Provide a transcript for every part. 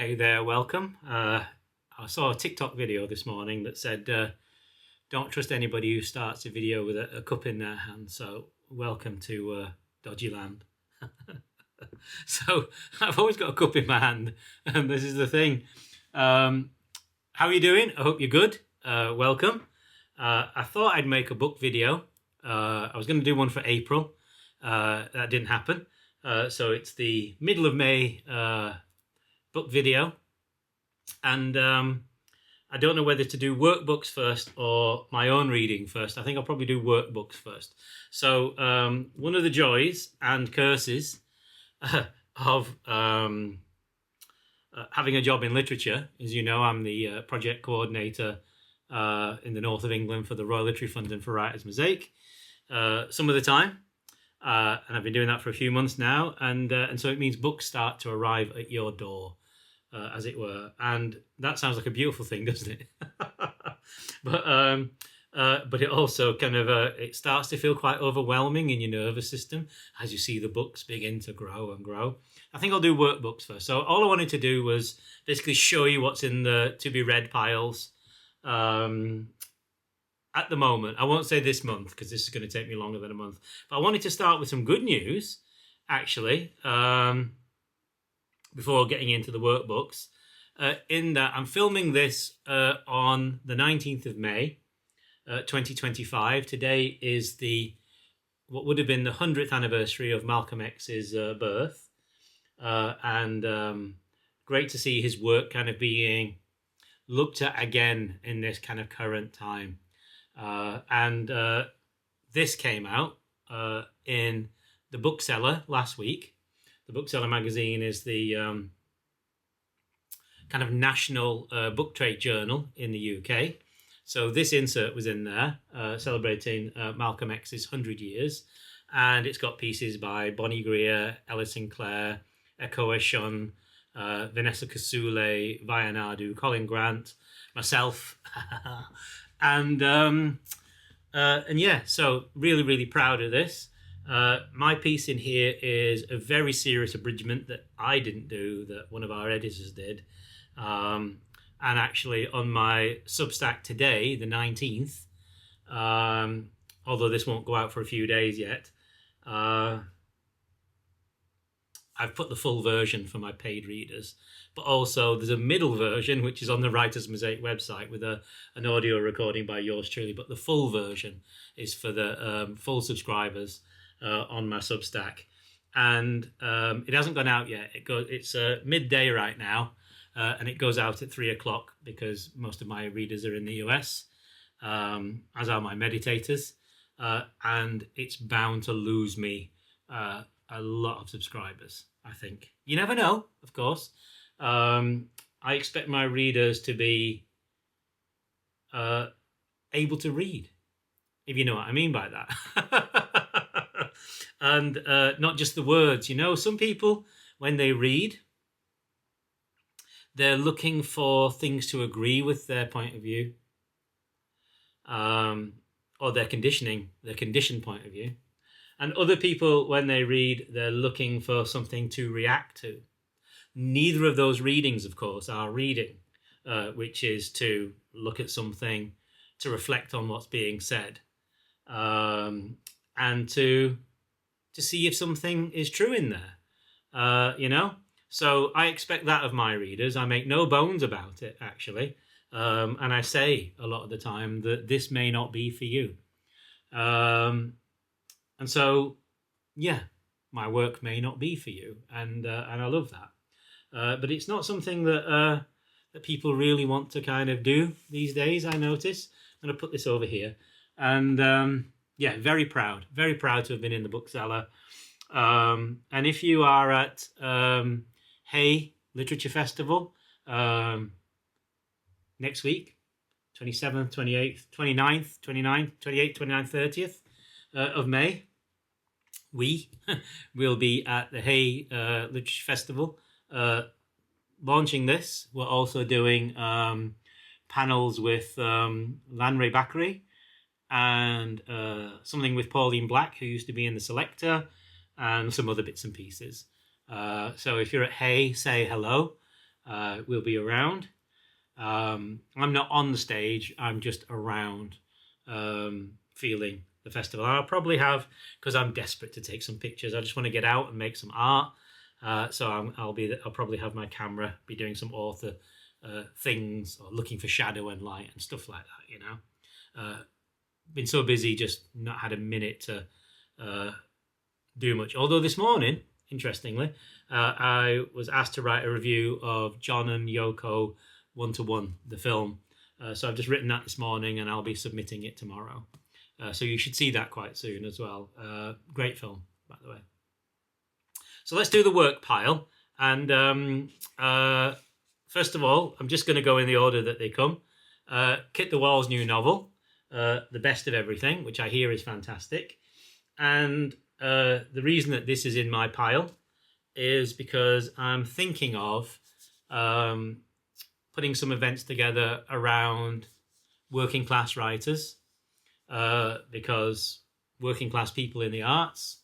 Hey there, welcome. I saw a TikTok video this morning that said, don't trust anybody who starts a video with a cup in their hand. So welcome to Dodgy Land. So I've always got a cup in my hand, and this is the thing. How are you doing? I hope you're good. Welcome. I thought I'd make a book video. I was going to do one for April. That didn't happen. So it's the middle of May book video, and I don't know whether to do workbooks first or my own reading first. I think I'll probably do workbooks first. So one of the joys and curses of having a job in literature, as you know, I'm the project coordinator in the north of England for the Royal Literary Fund and for Writers' Mosaic some of the time. And I've been doing that for a few months now, and so it means books start to arrive at your door, as it were, and that sounds like a beautiful thing, doesn't it? But it also kind of it starts to feel quite overwhelming in your nervous system as you see the books begin to grow and grow. I think I'll do workbooks first. So all I wanted to do was basically show you what's in the to be read piles. At the moment, I won't say this month because this is going to take me longer than a month, but I wanted to start with some good news, actually, before getting into the workbooks, in that I'm filming this on the 19th of May, 2025. Today is what would have been the 100th anniversary of Malcolm X's birth, and great to see his work kind of being looked at again in this kind of current time. And this came out in the Bookseller last week. The Bookseller magazine is the kind of national book trade journal in the UK. So this insert was in there celebrating Malcolm X's 100 years. And it's got pieces by Bonnie Greer, Ella Sinclair, Eko Eshon, Vanessa Kasule, Vayanadu, Colin Grant, myself. And yeah, so really proud of this. My piece in here is a very serious abridgment that I didn't do, that one of our editors did. And actually on my Substack today, the 19th, although this won't go out for a few days yet, I've put the full version for my paid readers. But also there's a middle version, which is on the Writers' Mosaic website with an audio recording by yours truly. But the full version is for the full subscribers on my Substack. And it hasn't gone out yet. It's midday right now, and it goes out at 3:00 because most of my readers are in the US, as are my meditators. And it's bound to lose me a lot of subscribers, I think. You never know, of course. I expect my readers to be able to read, if you know what I mean by that. And not just the words. You know, some people, when they read, they're looking for things to agree with their point of view, or their conditioned point of view. And other people, when they read, they're looking for something to react to. Neither of those readings, of course, are reading, which is to look at something, to reflect on what's being said, and to see if something is true in there, you know? So I expect that of my readers. I make no bones about it, actually. And I say a lot of the time that this may not be for you. And so, yeah, my work may not be for you. And I love that. But it's not something that people really want to kind of do these days, I notice. I'm going to put this over here. And yeah, very proud to have been in the Bookseller. And if you are at Hay Literature Festival next week, 27th, 28th, 29th, 28th, 29th, 30th of May, we will be at the Hay Literature Festival launching this. We're also doing panels with Lanre Bakri and something with Pauline Black, who used to be in The Selector, and some other bits and pieces. So if you're at Hay, say hello. will be around. I'm not on the stage. I'm just around, feeling the festival. I'll probably have, because I'm desperate to take some pictures. I just want to get out and make some art. So I'll probably have my camera, be doing some author things, or looking for shadow and light and stuff like that. Been so busy, just not had a minute to do much. Although this morning, interestingly, I was asked to write a review of John and Yoko 1-to-1, the film. So I've just written that this morning, and I'll be submitting it tomorrow. So you should see that quite soon as well. Great film, by the way. So let's do the work pile. And first of all, I'm just going to go in the order that they come. Kit the Wall's new novel, The Best of Everything, which I hear is fantastic. And the reason that this is in my pile is because I'm thinking of putting some events together around working class writers, because working class people in the arts,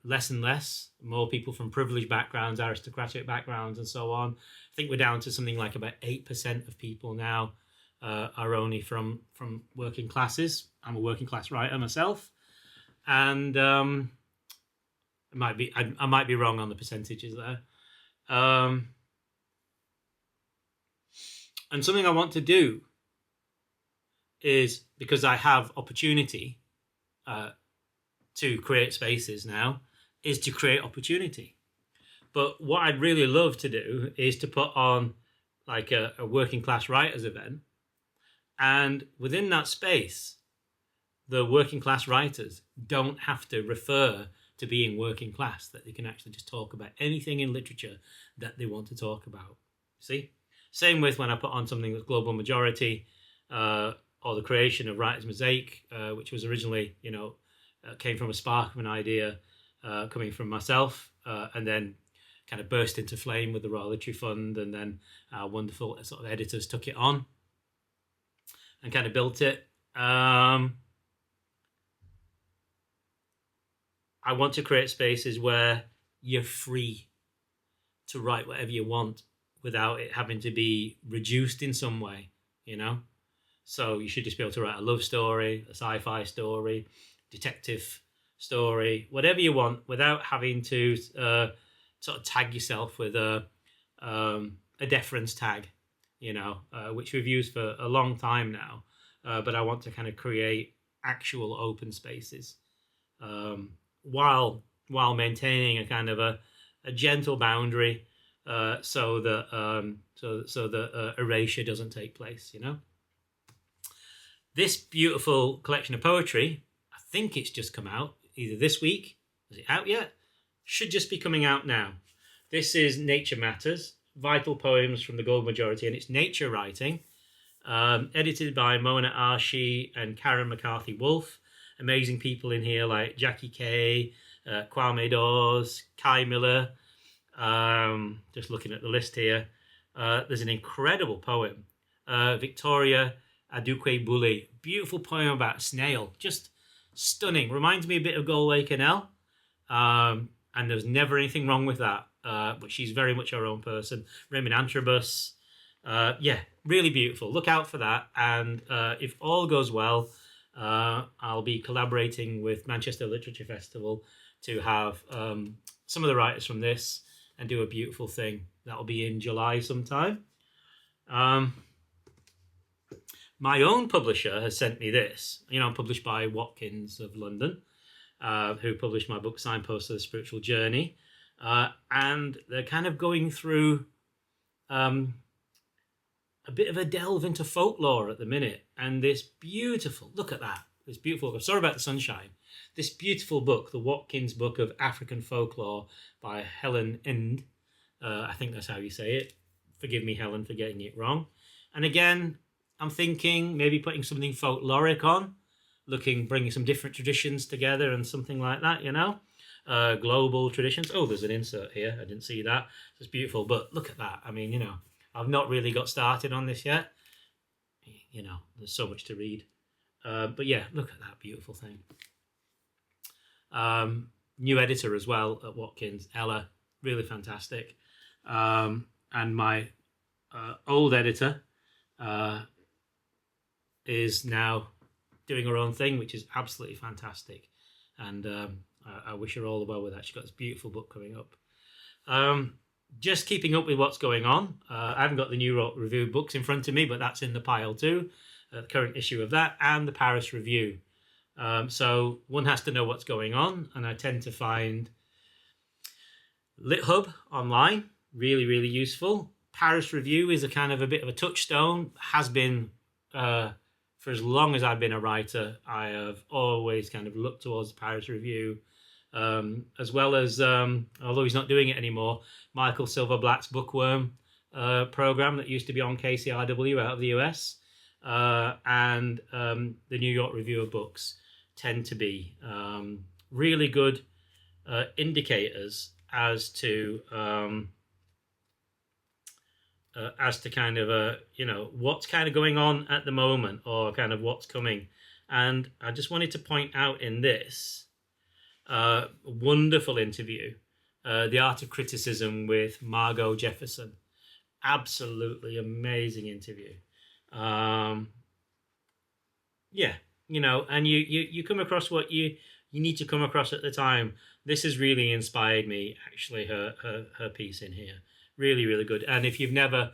less and less, more people from privileged backgrounds, aristocratic backgrounds, and so on. I think we're down to something like about 8% of people now are only from working classes. I'm a working class writer myself, and I might be wrong on the percentages there. And something I want to do is, because I have opportunity to create spaces now, is to create opportunity. But what I'd really love to do is to put on like a working class writers event, and within that space, the working class writers don't have to refer to being working class, that they can actually just talk about anything in literature that they want to talk about. See? Same with when I put on something that's global majority, or the creation of Writers' Mosaic, which was originally, came from a spark of an idea coming from myself, and then kind of burst into flame with the Royal Literary Fund, and then our wonderful sort of editors took it on and kind of built it. I want to create spaces where you're free to write whatever you want without it having to be reduced in some way, So you should just be able to write a love story, a sci-fi story, detective story, whatever you want, without having to sort of tag yourself with a deference tag, which we've used for a long time now. But I want to kind of create actual open spaces, while maintaining a kind of a gentle boundary, so that erasure doesn't take place. This beautiful collection of poetry, I think it's just come out either this week. Is it out yet? Should just be coming out now. This is Nature Matters, Vital Poems from the Gold Majority, and it's nature writing, edited by Mona Arshi and Karen McCarthy Wolf. Amazing people in here like Jackie Kay, Kwame Dawes, Kai Miller. Just looking at the list here. There's an incredible poem, Victoria Adukwe Bule. Beautiful poem about a snail. Just stunning. Reminds me a bit of Galway Canal. And there's never anything wrong with that. But she's very much her own person. Raymond Antrobus. Really beautiful. Look out for that. And if all goes well, I'll be collaborating with Manchester Literature Festival to have some of the writers from this and do a beautiful thing. That'll be in July sometime. My own publisher has sent me this. I'm published by Watkins of London, who published my book Signposts of the Spiritual Journey. And they're kind of going through a bit of a delve into folklore at the minute. And this beautiful, look at that, this beautiful, sorry about the sunshine, this beautiful book, the Watkins Book of African Folklore by Helen Ind. I think that's how you say it. Forgive me, Helen, for getting it wrong. And again, I'm thinking maybe putting something folkloric on, bringing some different traditions together and something like that, global traditions. Oh, there's an insert here. I didn't see that. It's beautiful, but look at that. I mean, I've not really got started on this yet. There's so much to read. But yeah, look at that beautiful thing. New editor as well at Watkins, Ella, really fantastic. and my old editor is now doing her own thing, which is absolutely fantastic. And I wish her all the well with that. She's got this beautiful book coming up. Just keeping up with what's going on. I haven't got the New York Review books in front of me, but that's in the pile too. The current issue of that and the Paris Review. So one has to know what's going on, and I tend to find LitHub online really, really useful. Paris Review is a kind of a bit of a touchstone, has been for as long as I've been a writer. I have always kind of looked towards the Paris Review, as well as, although he's not doing it anymore, Michael Silverblatt's Bookworm program that used to be on KCRW out of the US, and the New York Review of Books tend to be really good indicators as to kind of what's kind of going on at the moment, or kind of what's coming. And I just wanted to point out in this wonderful interview, The Art of Criticism with Margot Jefferson. Absolutely amazing interview. And you come across what you need to come across at the time. This has really inspired me, actually, her piece in here. Really, really good. And if you've never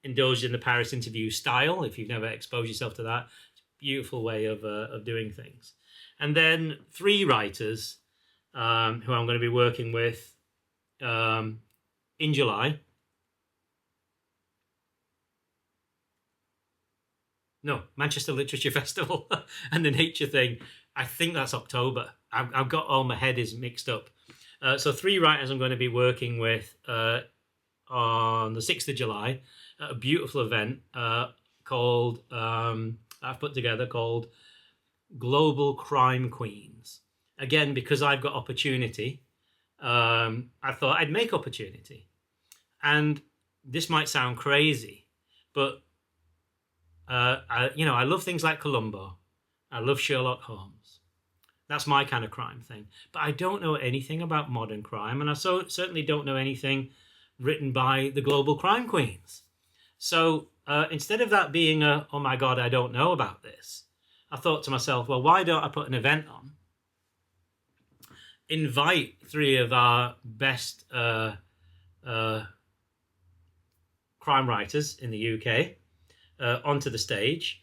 indulged in the Paris interview style, if you've never exposed yourself to that, it's a beautiful way of doing things. And then 3 writers who I'm going to be working with in July. No, Manchester Literature Festival and the Nature thing. I think that's October. I've got all my head is mixed up. So 3 writers I'm going to be working with on the 6th of July at a beautiful event called I've put together called Global Crime Queens. Again, because I've got opportunity, I thought I'd make opportunity. And this might sound crazy, but I love things like Columbo. I love Sherlock Holmes. That's my kind of crime thing. But I don't know anything about modern crime, and I certainly don't know anything written by the global crime queens. So instead of that being oh my God, I don't know about this, I thought to myself, well, why don't I put an event on? Invite 3 of our best crime writers in the UK onto the stage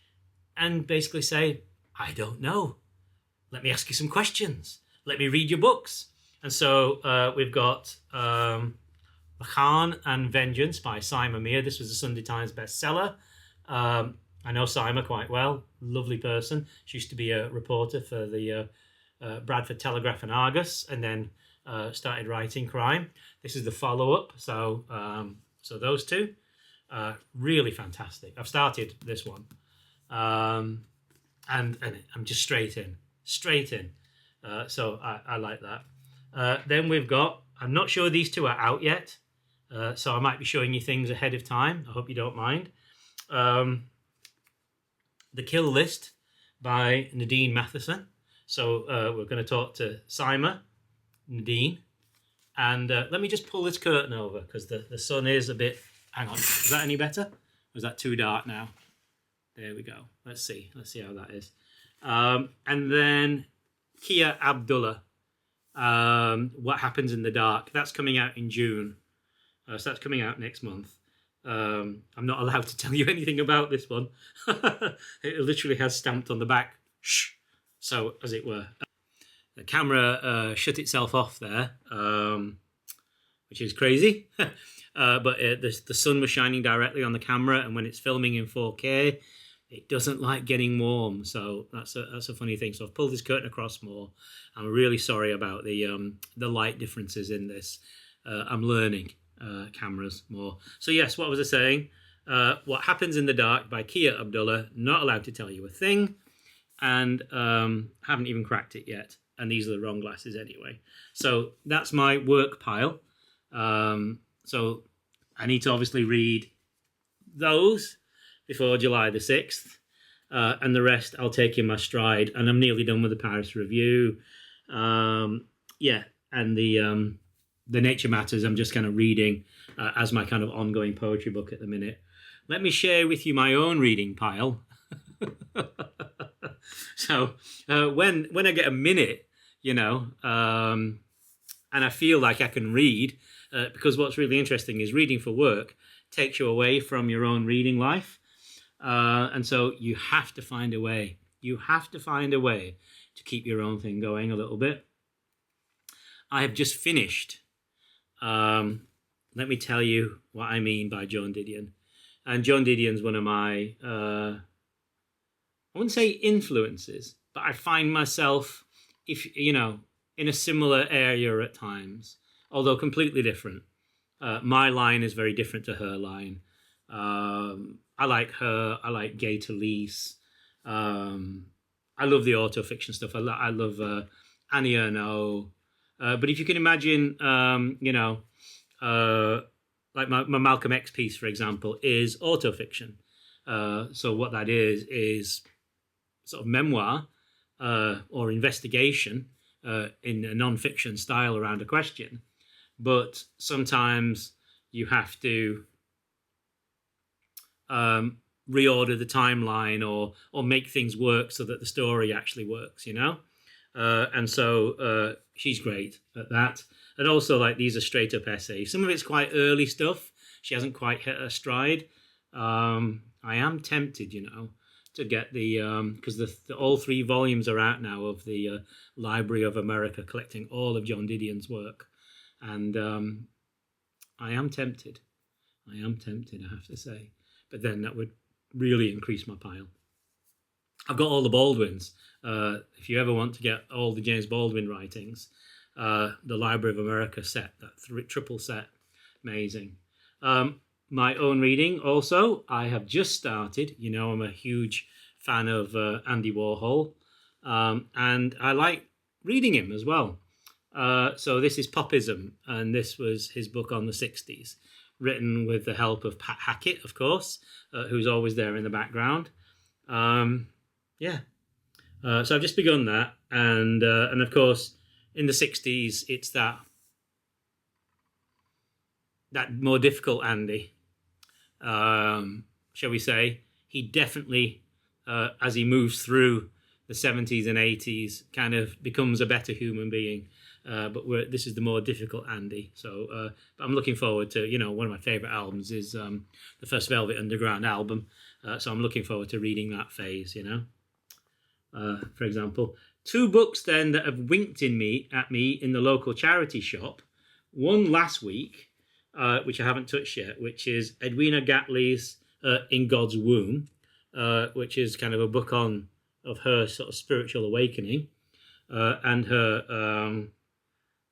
and basically say, I don't know. Let me ask you some questions. Let me read your books. And so we've got Khan and Vengeance by Simon Mear. This was a Sunday Times bestseller. I know Simon quite well. Lovely person. She used to be a reporter for the Bradford Telegraph and Argus, and then started writing crime. This is the follow-up. So those 2, really fantastic. I've started this one. And I'm just straight in. So I like that. Then we've got, I'm not sure these 2 are out yet, so I might be showing you things ahead of time. I hope you don't mind. The Kill List by Nadine Matheson. So we're going to talk to Simon, Nadine, and let me just pull this curtain over because the sun is a bit... Hang on, is that any better? Or is that too dark now? There we go. Let's see how that is. And then Kia Abdullah, What Happens in the Dark. That's coming out in June. So that's coming out next month. I'm not allowed to tell you anything about this one. It literally has stamped on the back, shh, so as it were. The camera shut itself off there, which is crazy. But the sun was shining directly on the camera, and when it's filming in 4K, it doesn't like getting warm. So that's a funny thing. So I've pulled this curtain across more. I'm really sorry about the light differences in this. I'm learning cameras more. So yes, what was I saying? What Happens in the Dark by Kia Abdullah. Not allowed to tell you a thing, and haven't even cracked it yet. And these are the wrong glasses anyway. So that's my work pile. So I need to obviously read those before July the 6th. And the rest I'll take in my stride. And I'm nearly done with the Paris Review. And the The Nature Matters, I'm just kind of reading as my kind of ongoing poetry book at the minute. Let me share with you my own reading pile. So when I get a minute, and I feel like I can read, because what's really interesting is reading for work takes you away from your own reading life. And so you have to find a way. You have to find a way to keep your own thing going a little bit. I have just finished. Let me tell you what I mean by Joan Didion. And Joan Didion's one of my, I wouldn't say influences, but I find myself, in a similar area at times, although completely different. My line is very different to her line. I like her. I like Gay Talese. I love the autofiction stuff. I love Annie Ernaux. But if you can imagine, like my Malcolm X piece, for example, is autofiction. So what that is sort of memoir or investigation in a non-fiction style around a question. But sometimes you have to reorder the timeline or make things work so that the story actually works, And so she's great at that. And also, like, these are straight up essays. Some of it's quite early stuff. She hasn't quite hit her stride. I am tempted, to get because all 3 volumes are out now of the Library of America, collecting all of Joan Didion's work. And I am tempted. I have to say. But then that would really increase my pile. I've got all the Baldwins. If you ever want to get all the James Baldwin writings, the Library of America set, that triple set, amazing. My own reading also, I have just started. I'm a huge fan of Andy Warhol, and I like reading him as well. So this is Popism, and this was his book on the 60s, written with the help of Pat Hackett, of course, who's always there in the background. So I've just begun that, and of course, in the 60s, it's that more difficult Andy, shall we say. He definitely, as he moves through the 70s and 80s, kind of becomes a better human being. But this is the more difficult Andy. So but I'm looking forward to, one of my favourite albums is the first Velvet Underground album. So I'm looking forward to reading that phase, for example. 2 books then that have winked at me in the local charity shop. One last week, which I haven't touched yet, which is Edwina Gatley's In God's Womb, which is kind of a book of her sort of spiritual awakening and her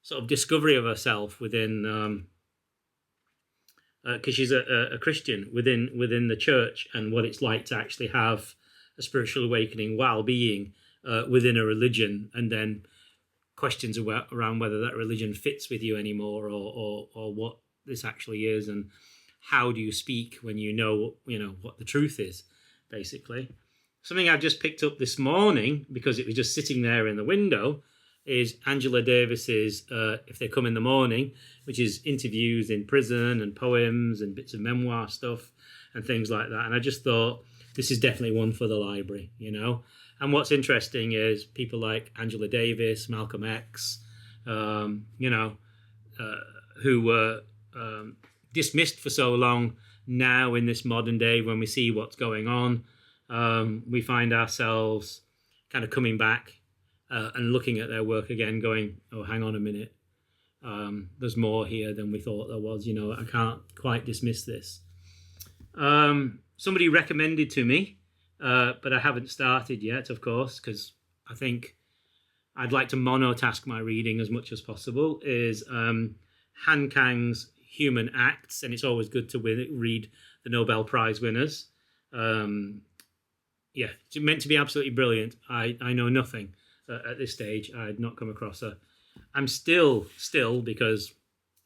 sort of discovery of herself within, because she's a Christian within the church, and what it's like to actually have a spiritual awakening while being within a religion, and then questions around whether that religion fits with you anymore, or what this actually is, and how do you speak when you know what the truth is, basically. Something I've just picked up this morning, because it was just sitting there in the window, is Angela Davis's If They Come in the Morning, which is interviews in prison and poems and bits of memoir stuff and things like that. And I just thought, this is definitely one for the library, And what's interesting is people like Angela Davis, Malcolm X, who were dismissed for so long. Now in this modern day, when we see what's going on, we find ourselves kind of coming back and looking at their work again, going, oh, hang on a minute. There's more here than we thought there was. I can't quite dismiss this. Somebody recommended to me, but I haven't started yet, of course, because I think I'd like to monotask my reading as much as possible, is Han Kang's Human Acts, and it's always good to read the Nobel Prize winners. It's meant to be absolutely brilliant. I know nothing at this stage. I'd not come across her. I'm still, because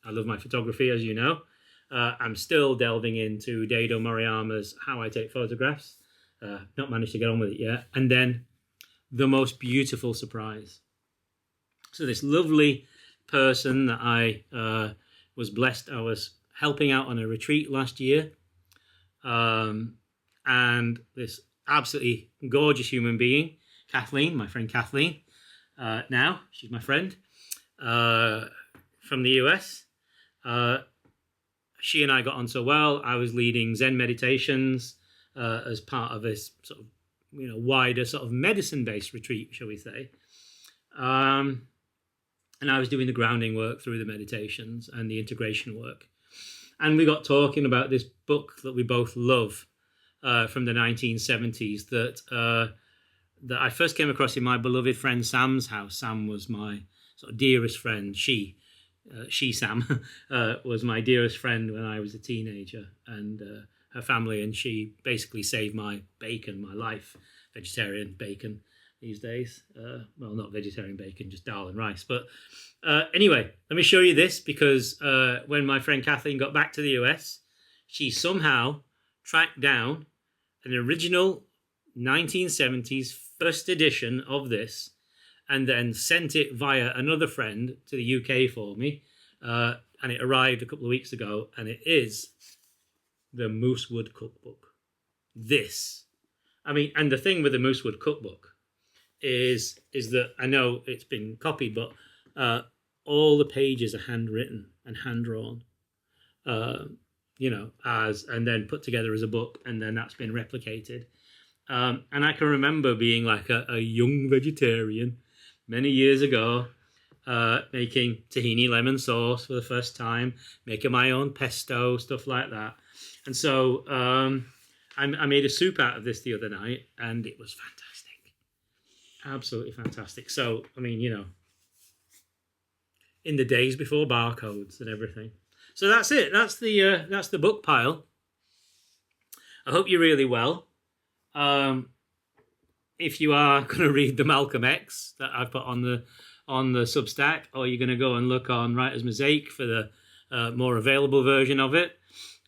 I love my photography, as you know, I'm still delving into Daido Moriyama's How I Take Photographs. Not managed to get on with it yet. And then the most beautiful surprise. So this lovely person that I was blessed. I was helping out on a retreat last year, and this absolutely gorgeous human being, Kathleen, my friend Kathleen, now she's my friend from the US. She and I got on so well. I was leading Zen meditations as part of this sort of wider sort of medicine-based retreat, shall we say. And I was doing the grounding work through the meditations and the integration work. And we got talking about this book that we both love from the 1970s that I first came across in my beloved friend Sam's house. Sam was my sort of dearest friend. She Sam, was my dearest friend when I was a teenager, and her family and she basically saved my bacon, my life, vegetarian bacon these days. Well, not vegetarian bacon, just dal and rice. But anyway, let me show you this, because when my friend Kathleen got back to the US, she somehow tracked down an original 1970s first edition of this, and then sent it via another friend to the UK for me. And it arrived a couple of weeks ago, and it is the Moosewood cookbook. This. I mean, and the thing with the Moosewood cookbook is that I know it's been copied, but all the pages are handwritten and hand-drawn, and then put together as a book, and then that's been replicated. And I can remember being like a young vegetarian many years ago, making tahini lemon sauce for the first time, making my own pesto, stuff like that. And so I made a soup out of this the other night, and it was fantastic. Absolutely fantastic. So, I mean, in the days before barcodes and everything. So that's it. That's the book pile. I hope you're really well. If you are going to read the Malcolm X that I've put on the Substack, or you're going to go and look on Writer's Mosaic for the more available version of it,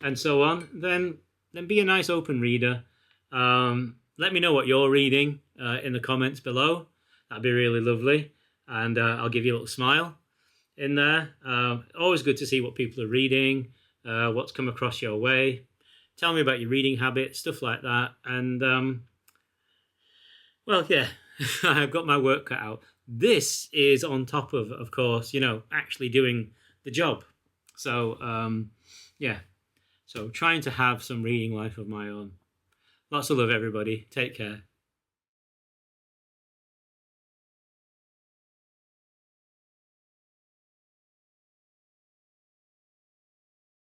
and so on, then be a nice open reader. Let me know what you're reading in the comments below. That'd be really lovely, and I'll give you a little smile in there. Always good to see what people are reading, what's come across your way. Tell me about your reading habits, stuff like that. And, well, yeah, I've got my work cut out. This is on top of course, actually doing the job. So, yeah. So trying to have some reading life of my own. Lots of love, everybody. Take care.